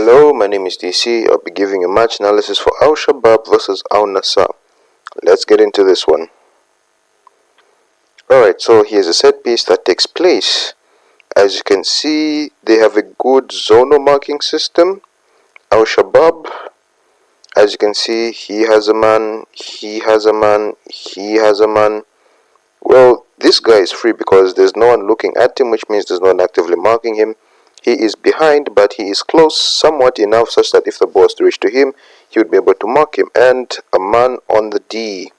Hello, my name is DC. I'll be giving a match analysis for Shabab versus Nassr. Let's get into this one. Alright, so here's a set piece that takes place. As you can see, they have a good zonal marking system. Shabab, as you can see, he has a man, he has a man, he has a man. Well, this guy is free because there's no one looking at him, which means there's no one actively marking him. He is behind, but he is close somewhat enough such that if the ball is to reach to him, he would be able to mark him. And a man on the D.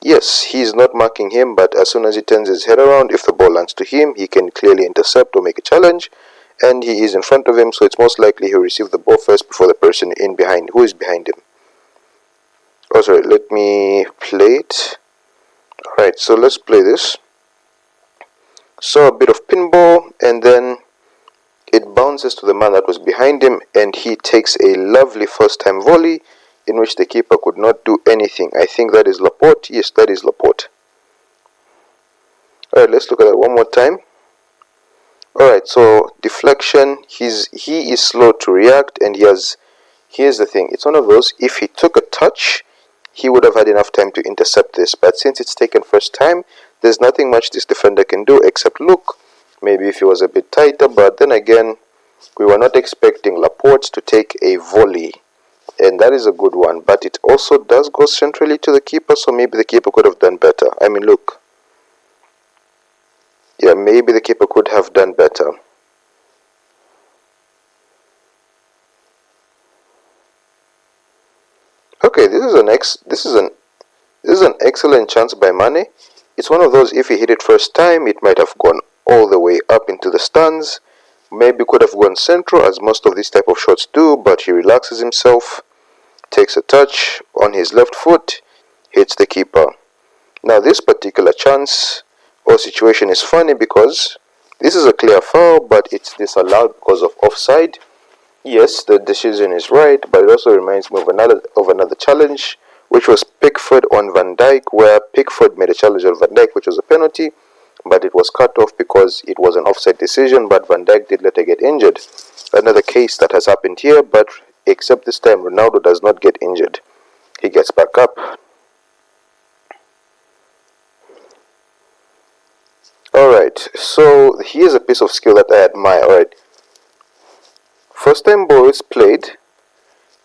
Yes, he is not marking him, but as soon as he turns his head around, if the ball lands to him, he can clearly intercept or make a challenge. And he is in front of him, so it's most likely he'll receive the ball first before the person in behind, who is behind him. Oh, sorry, let me play it. Alright, so let's play this. So a bit of pinball, and then it bounces to the man that was behind him, and he takes a lovely first-time volley in which the keeper could not do anything. I think that is Laporte. Yes, that is Laporte. Alright, let's look at that one more time. Alright, so deflection, he is slow to react, and here's the thing. It's one of those, if he took a touch, he would have had enough time to intercept this, but since it's taken first time, there's nothing much this defender can do except look. Maybe if he was a bit tighter, but then again, we were not expecting Laporte to take a volley, and that is a good one, but it also does go centrally to the keeper, so maybe the keeper could have done better. I mean, look. Yeah, maybe the keeper could have done better. Okay, this is an excellent chance by Mane. It's one of those, if he hit it first time, it might have gone all the way up into the stands. Maybe could have gone central, as most of these type of shots do, but he relaxes himself, takes a touch on his left foot, hits the keeper. Now this particular chance or situation is funny because this is a clear foul, but it's disallowed because of offside. Yes, the decision is right, but it also reminds me of another challenge, which was Pickford on Van Dijk, where Pickford made a challenge on Van Dijk, which was a penalty, but it was cut off because it was an offside decision, but Van Dijk did later get injured. Another case that has happened here, but except this time Ronaldo does not get injured. He gets back up. Alright, so here's a piece of skill that I admire. Alright, first time ball is played,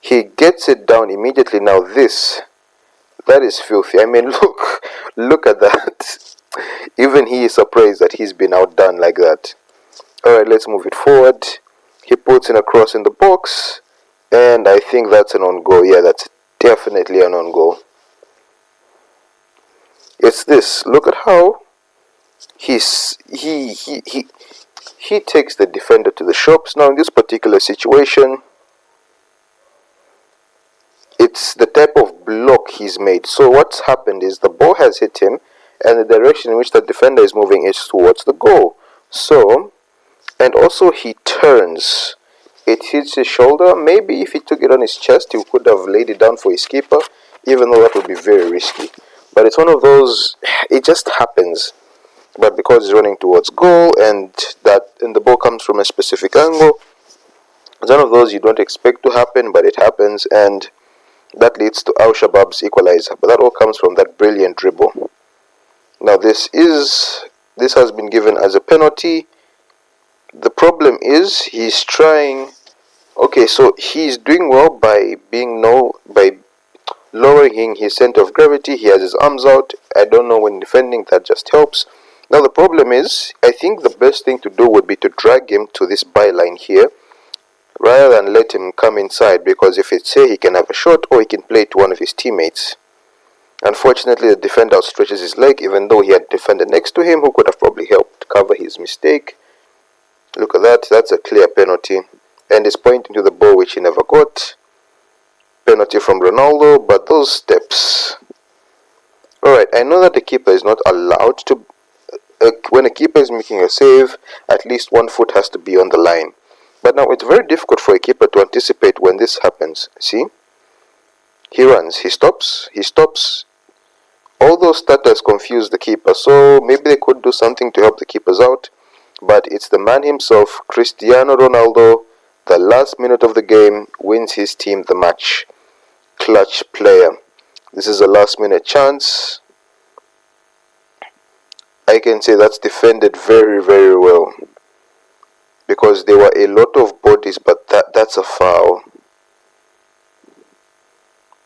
he gets it down immediately. Now that is filthy. I mean, look at that. Even he is surprised that he's been outdone like that. Alright, let's move it forward. He puts in a cross in the box, and I think that's an on goal. Yeah, that's definitely an on goal. It's this. Look at how he takes the defender to the shops. Now in this particular situation, it's the type of block he's made. So what's happened is the ball has hit him, and the direction in which the defender is moving is towards the goal. So, and also he turns. It hits his shoulder. Maybe if he took it on his chest, he could have laid it down for his keeper, even though that would be very risky. But it's one of those, it just happens. But because he's running towards goal, and the ball comes from a specific angle, it's one of those you don't expect to happen, but it happens, and that leads to Shabab's equalizer. But that all comes from that brilliant dribble. Now this has been given as a penalty. The problem is he's trying. Okay, so he's doing well by lowering his center of gravity. He has his arms out. I don't know, when defending, that just helps. Now the problem is, I think the best thing to do would be to drag him to this byline here, rather than let him come inside, because if it's here, he can have a shot, or he can play to one of his teammates. Unfortunately, the defender outstretches his leg, even though he had a defender next to him who could have probably helped cover his mistake. Look at that, that's a clear penalty, and he's pointing to the ball which he never got. Penalty from Ronaldo, but those steps. Alright, I know that the keeper is not allowed to, when a keeper is making a save, at least one foot has to be on the line. But now it's very difficult for a keeper to anticipate when this happens. See? He runs, he stops. All those stutters confuse the keeper, so maybe they could do something to help the keepers out. But it's the man himself, Cristiano Ronaldo, the last minute of the game wins his team the match. Clutch player. This is a last minute chance. I can say that's defended very, very well, because there were a lot of bodies, but that's a foul,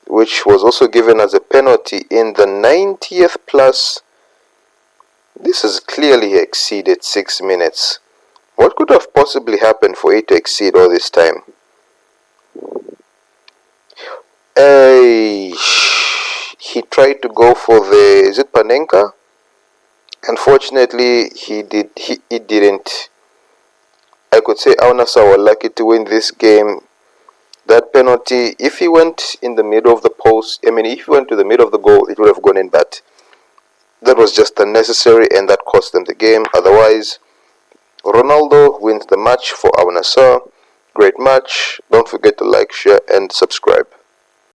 which was also given as a penalty in the 90th plus. This has clearly exceeded 6 minutes. What could have possibly happened for it to exceed all this time? He tried to go for the, is it Panenka? Unfortunately, he didn't. I could say Al Nassr were lucky to win this game. That penalty, if he went in the middle of the post, if he went to the middle of the goal, it would have gone in, but that was just unnecessary and that cost them the game. Otherwise, Ronaldo wins the match for Al Nassr. Great match. Don't forget to like, share, and subscribe.